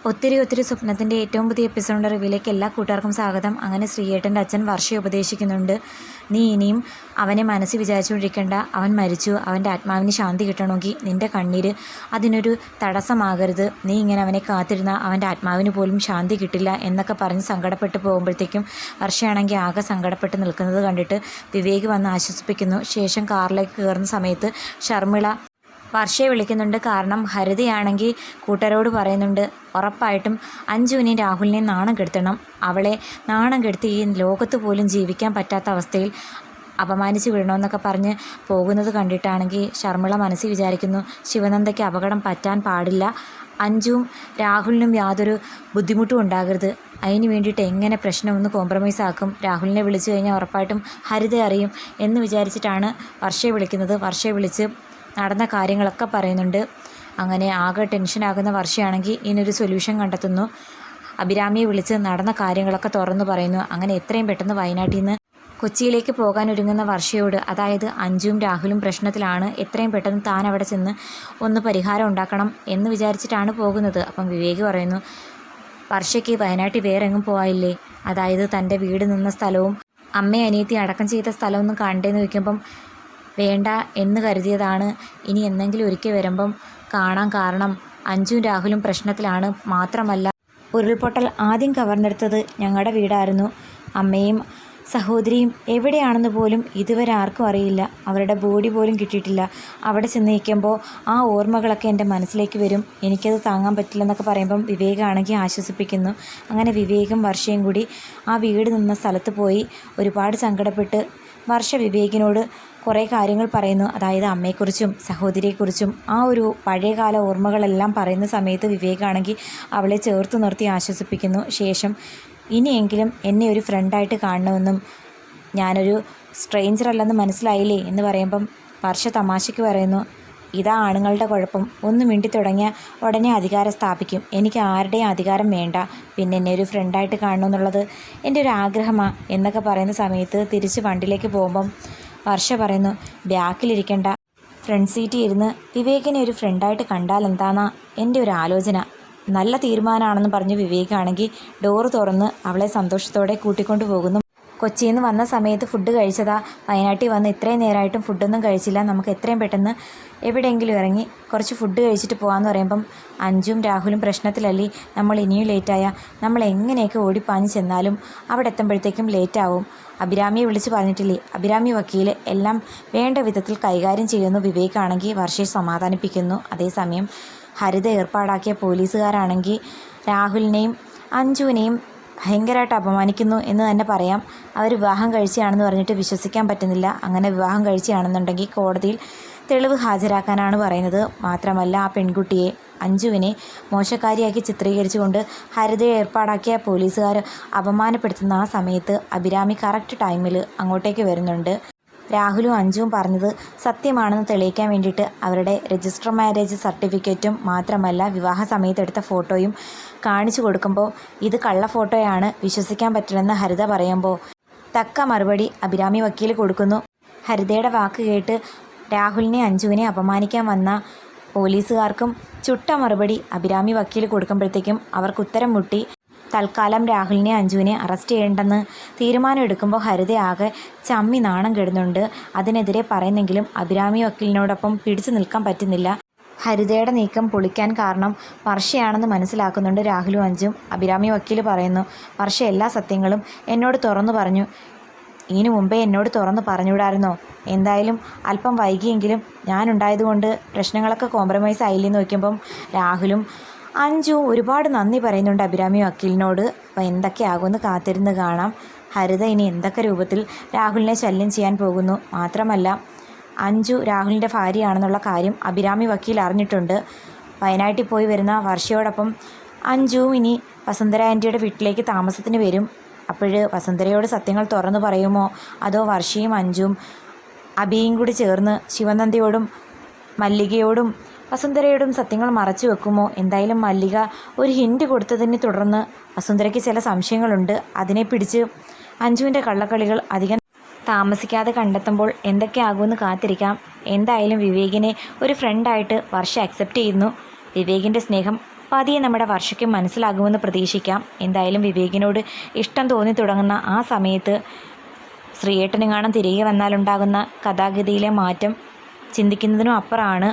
ഒത്തിരി സ്വപ്നത്തിൻ്റെ ഏറ്റവും പുതിയ എപ്പിസോഡിൻ്റെ റിവ്യൂയിലേക്ക് എല്ലാ കൂട്ടുകാർക്കും സ്വാഗതം. അങ്ങനെ ശ്രീയേട്ടൻ്റെ അച്ഛൻ വർഷയെ ഉപദേശിക്കുന്നുണ്ട്. നീ ഇനിയും അവനെ മനസ്സിൽ വിചാരിച്ചുകൊണ്ടിരിക്കേണ്ട. അവൻ മരിച്ചു. അവൻ്റെ ആത്മാവിന് ശാന്തി കിട്ടണമെങ്കിൽ നിൻ്റെ കണ്ണീര് അതിനൊരു തടസ്സമാകരുത്. നീ ഇങ്ങനെ അവനെ കാത്തിരുന്നാൽ അവൻ്റെ ആത്മാവിന് പോലും ശാന്തി കിട്ടില്ല എന്നൊക്കെ പറഞ്ഞ് സങ്കടപ്പെട്ട് പോകുമ്പോഴത്തേക്കും വർഷയാണെങ്കിൽ ആകെ സങ്കടപ്പെട്ട് നിൽക്കുന്നത് കണ്ടിട്ട് വിവേക് വന്ന് ആശ്വസിപ്പിക്കുന്നു. ശേഷം കാറിലേക്ക് കയറുന്ന സമയത്ത് ഷർമിള വർഷയെ വിളിക്കുന്നുണ്ട്. കാരണം ഹരിതയാണെങ്കിൽ കൂട്ടരോട് പറയുന്നുണ്ട്, ഉറപ്പായിട്ടും അഞ്ജുവിനെയും രാഹുലിനെയും നാണം കെടുത്തണം. അവളെ നാണം കെടുത്തി ഈ ലോകത്ത് പോലും ജീവിക്കാൻ പറ്റാത്ത അവസ്ഥയിൽ അപമാനിച്ച് വിടണമെന്നൊക്കെ പറഞ്ഞ് പോകുന്നത് കണ്ടിട്ടാണെങ്കിൽ ഷർമിള മനസ്സിൽ വിചാരിക്കുന്നു, ശിവനന്ദയ്ക്ക് അപകടം പറ്റാൻ പാടില്ല. അഞ്ജുവും രാഹുലിനും യാതൊരു ബുദ്ധിമുട്ടും ഉണ്ടാകരുത്. അതിന് വേണ്ടിയിട്ട് എങ്ങനെ പ്രശ്നം ഒന്ന് കോംപ്രമൈസ് ആക്കും. രാഹുലിനെ വിളിച്ചു കഴിഞ്ഞാൽ ഉറപ്പായിട്ടും ഹരിത അറിയും എന്ന് വിചാരിച്ചിട്ടാണ് വർഷയെ വിളിക്കുന്നത്. വർഷയെ വിളിച്ച് നടന്ന കാര്യങ്ങളൊക്കെ പറയുന്നുണ്ട്. അങ്ങനെ ആകെ ടെൻഷനാകുന്ന വർഷയാണെങ്കിൽ ഇതിനൊരു സൊല്യൂഷൻ കണ്ടെത്തുന്നു. അഭിരാമിയെ വിളിച്ച് നടന്ന കാര്യങ്ങളൊക്കെ തുറന്നു പറയുന്നു. അങ്ങനെ എത്രയും പെട്ടെന്ന് വയനാട്ടിൽ നിന്ന് കൊച്ചിയിലേക്ക് പോകാൻ ഒരുങ്ങുന്ന വർഷയോട്, അതായത് അഞ്ജുവും രാഹുലും പ്രശ്നത്തിലാണ്, എത്രയും പെട്ടെന്ന് താൻ അവിടെ ചെന്ന് ഒന്ന് പരിഹാരം ഉണ്ടാക്കണം എന്ന് വിചാരിച്ചിട്ടാണ് പോകുന്നത്. അപ്പം വിവേക് പറയുന്നു, വർഷയ്ക്ക് വയനാട്ടിൽ വേറെ എങ്ങും പോയില്ലേ? അതായത് തൻ്റെ വീട് നിന്ന സ്ഥലവും അമ്മയെ അനിയത്തി അടക്കം ചെയ്ത സ്ഥലമൊന്നും കണ്ടേന്ന് വയ്ക്കുമ്പം വേണ്ട എന്ന് കരുതിയതാണ്. ഇനി എന്തെങ്കിലും ഒരിക്കൽ വരുമ്പം കാണാൻ. കാരണം അഞ്ജുവും രാഹുലും പ്രശ്നത്തിലാണ്. മാത്രമല്ല ഉരുൾപൊട്ടൽ ആദ്യം കവർന്നെടുത്തത് ഞങ്ങളുടെ വീടായിരുന്നു. അമ്മയും സഹോദരിയും എവിടെയാണെന്ന് പോലും ഇതുവരെ ആർക്കും അറിയില്ല. അവരുടെ ബോഡി പോലും കിട്ടിയിട്ടില്ല. അവിടെ ചെന്ന് നിൽക്കുമ്പോൾ ആ ഓർമ്മകളൊക്കെ എൻ്റെ മനസ്സിലേക്ക് വരും. എനിക്കത് താങ്ങാൻ പറ്റില്ലെന്നൊക്കെ പറയുമ്പം വിവേകാണെങ്കിൽ ആശ്വസിപ്പിക്കുന്നു. അങ്ങനെ വിവേകും വർഷയും കൂടി ആ വീട് നിന്ന സ്ഥലത്ത് പോയി ഒരുപാട് സങ്കടപ്പെട്ട് വർഷ വിവേകിനോട് കുറേ കാര്യങ്ങൾ പറയുന്നു. അതായത് അമ്മയെക്കുറിച്ചും സഹോദരിയെക്കുറിച്ചും ആ ഒരു പഴയകാല ഓർമ്മകളെല്ലാം പറയുന്ന സമയത്ത് വിവേകാണെങ്കിൽ അവളെ ചേർത്ത് നിർത്തി ആശ്വസിപ്പിക്കുന്നു. ശേഷം ഇനിയെങ്കിലും എന്നെ ഒരു ഫ്രണ്ടായിട്ട് കാണണമെന്നും ഞാനൊരു സ്ട്രേഞ്ചർ അല്ലെന്ന് മനസ്സിലായില്ലേ എന്ന് പറയുമ്പം വർഷ തമാശയ്ക്ക് പറയുന്നു, ഇതാ ആണുങ്ങളുടെ കുഴപ്പം. ഒന്ന് മിണ്ടി തുടങ്ങിയാൽ ഉടനെ അധികാരം സ്ഥാപിക്കും. എനിക്ക് ആരുടെയും അധികാരം വേണ്ട. പിന്നെ എന്നെ ഒരു ഫ്രണ്ടായിട്ട് കാണണമെന്നുള്ളത് എൻ്റെ ഒരു ആഗ്രഹമാണ് എന്നൊക്കെ പറയുന്ന സമയത്ത് തിരിച്ച് വണ്ടിയിലേക്ക് പോകുമ്പം വർഷ പറയുന്നു, ബാക്കിലിരിക്കേണ്ട, ഫ്രണ്ട് സീറ്റിൽ ഇരുന്ന് വിവേകിനെ ഒരു ഫ്രണ്ടായിട്ട് കണ്ടാൽ എന്താണെന്നാ എൻ്റെ ഒരു ആലോചന. നല്ല തീരുമാനമാണെന്ന് പറഞ്ഞ് വിവേകാണെങ്കിൽ ഡോറ് തുറന്ന് അവളെ സന്തോഷത്തോടെ കൂട്ടിക്കൊണ്ടു പോകുന്നു. കൊച്ചിയിൽ നിന്ന് വന്ന സമയത്ത് ഫുഡ് കഴിച്ചതാ. വയനാട്ടിൽ വന്ന് ഇത്രയും നേരമായിട്ടും ഫുഡൊന്നും കഴിച്ചില്ല. നമുക്ക് എത്രയും പെട്ടെന്ന് എവിടെയെങ്കിലും ഇറങ്ങി കുറച്ച് ഫുഡ് കഴിച്ചിട്ട് പോകാമെന്ന് പറയുമ്പം അഞ്ജുവും രാഹുലും പ്രശ്നത്തിലല്ലേ? നമ്മൾ ഇനിയും ലേറ്റായാൽ നമ്മൾ എങ്ങനെയൊക്കെ ഓടിപ്പാഞ്ഞ് ചെന്നാലും അവിടെ എത്തുമ്പോഴത്തേക്കും ലേറ്റാവും. അഭിരാമിയെ വിളിച്ച് പറഞ്ഞിട്ടില്ലേ? അഭിരാമി വക്കീൽ എല്ലാം വേണ്ട വിധത്തിൽ കൈകാര്യം ചെയ്യുന്നു. വിവേകാണെങ്കിൽ വർഷയെ സമാധാനിപ്പിക്കുന്നു. അതേസമയം ഹരിത ഏർപ്പാടാക്കിയ പോലീസുകാരാണെങ്കിൽ രാഹുലിനെയും അഞ്ജുവിനെയും ഭയങ്കരമായിട്ട് അപമാനിക്കുന്നു എന്ന് തന്നെ പറയാം. അവർ വിവാഹം കഴിച്ചതാണെന്ന് പറഞ്ഞിട്ട് വിശ്വസിക്കാൻ പറ്റുന്നില്ല. അങ്ങനെ വിവാഹം കഴിച്ചതാണെന്നുണ്ടെങ്കിൽ കോടതിയിൽ തെളിവ് ഹാജരാക്കാനാണ് പറയുന്നത്. മാത്രമല്ല ആ പെൺകുട്ടിയെ അഞ്ജുവിനെ മോശക്കാരിയാക്കി ചിത്രീകരിച്ചുകൊണ്ട് ഹരിതയെ ഏർപ്പാടാക്കിയ പോലീസുകാർ അപമാനപ്പെടുത്തുന്ന ആ സമയത്ത് അഭിരാമി കറക്റ്റ് ടൈമിൽ അങ്ങോട്ടേക്ക് വരുന്നുണ്ട്. രാഹുലും അഞ്ജുവും പറഞ്ഞത് സത്യമാണെന്ന് തെളിയിക്കാൻ വേണ്ടിയിട്ട് അവരുടെ രജിസ്റ്റർ മാരേജ് സർട്ടിഫിക്കറ്റും മാത്രമല്ല വിവാഹ സമയത്തെടുത്ത ഫോട്ടോയും കാണിച്ചു കൊടുക്കുമ്പോൾ ഇത് കള്ള ഫോട്ടോയാണ്, വിശ്വസിക്കാൻ പറ്റില്ലെന്ന് ഹരിത പറയുമ്പോൾ തക്ക മറുപടി അഭിരാമി വക്കീൽ കൊടുക്കുന്നു. ഹരിതയുടെ വാക്ക് കേട്ട് രാഹുലിനെ അഞ്ജുവിനെ അപമാനിക്കാൻ വന്ന പോലീസുകാർക്കും ചുട്ട മറുപടി അഭിരാമി വക്കീൽ കൊടുക്കുമ്പോഴത്തേക്കും അവർക്ക് ഉത്തരം മുട്ടി. തൽക്കാലം രാഹുലിനെ അഞ്ജുവിനെ അറസ്റ്റ് ചെയ്യേണ്ടെന്ന് തീരുമാനമെടുക്കുമ്പോൾ ഹരിത ആകെ ചമ്മി നാണം കെടുന്നുണ്ട്. അതിനെതിരെ പറയുന്നെങ്കിലും അഭിരാമി വക്കീലിനോടൊപ്പം പിടിച്ചു നിൽക്കാൻ പറ്റുന്നില്ല. ഹരിതയുടെ നീക്കം പൊളിക്കാൻ കാരണം വർഷയാണെന്ന് മനസ്സിലാക്കുന്നുണ്ട് രാഹുലും അഞ്ജും. അഭിരാമി വക്കീൽ പറയുന്നു, വർഷ എല്ലാ സത്യങ്ങളും എന്നോട് തുറന്നു പറഞ്ഞു. ഇതിനു മുമ്പേ എന്നോട് തുറന്ന് പറഞ്ഞുവിടായിരുന്നോ? എന്തായാലും അല്പം വൈകിയെങ്കിലും ഞാനുണ്ടായതുകൊണ്ട് പ്രശ്നങ്ങളൊക്കെ കോംപ്രമൈസ് ആയില്ലെന്ന് വയ്ക്കുമ്പം രാഹുലും അഞ്ജു ഒരുപാട് നന്ദി പറയുന്നുണ്ട് അഭിരാമി വക്കീലിനോട്. അപ്പോൾ എന്തൊക്കെയാകുമെന്ന് കാത്തിരുന്ന് കാണാം. ഹരിത ഇനി എന്തൊക്കെ രൂപത്തിൽ രാഹുലിനെ ശല്യം ചെയ്യാൻ പോകുന്നു. മാത്രമല്ല അഞ്ജു രാഹുലിൻ്റെ ഭാര്യയാണെന്നുള്ള കാര്യം അഭിരാമി വക്കീൽ അറിഞ്ഞിട്ടുണ്ട്. വയനാട്ടിൽ പോയി വരുന്ന വർഷയോടൊപ്പം അഞ്ജുവും ഇനി വസുന്ധര ആൻറ്റിയുടെ വീട്ടിലേക്ക് താമസത്തിന് വരും. അപ്പോൾ വസുന്ധരയോട് സത്യങ്ങൾ തുറന്നു പറയുമോ? അതോ വർഷയും അഞ്ജുവും അഭിയും കൂടി ചേർന്ന് ശിവനന്ദയോടും മല്ലികയോടും വസുന്ധരയോടും സത്യങ്ങൾ മറച്ചു വെക്കുമോ? എന്തായാലും മല്ലിക ഒരു ഹിൻഡ് കൊടുത്തതിനെ തുടർന്ന് വസുന്ധരയ്ക്ക് ചില സംശയങ്ങളുണ്ട്. അതിനെ പിടിച്ച് അഞ്ജുവിൻ്റെ കള്ളക്കളികൾ അധികം താമസിക്കാതെ കണ്ടെത്തുമ്പോൾ എന്തൊക്കെയാകുമെന്ന് കാത്തിരിക്കാം. എന്തായാലും വിവേകിനെ ഒരു ഫ്രണ്ടായിട്ട് വർഷ അക്സെപ്റ്റ് ചെയ്യുന്നു. വിവേകിൻ്റെ സ്നേഹം പതിയെ നമ്മുടെ വർഷയ്ക്ക് മനസ്സിലാകുമെന്ന് പ്രതീക്ഷിക്കാം. എന്തായാലും വിവേകിനോട് ഇഷ്ടം തോന്നി തുടങ്ങുന്ന ആ സമയത്ത് ശ്രീയേട്ടനെങ്ങാനും തിരികെ വന്നാലുണ്ടാകുന്ന കഥാഗതിയിലെ മാറ്റം ചിന്തിക്കുന്നതിനും അപ്പുറമാണ്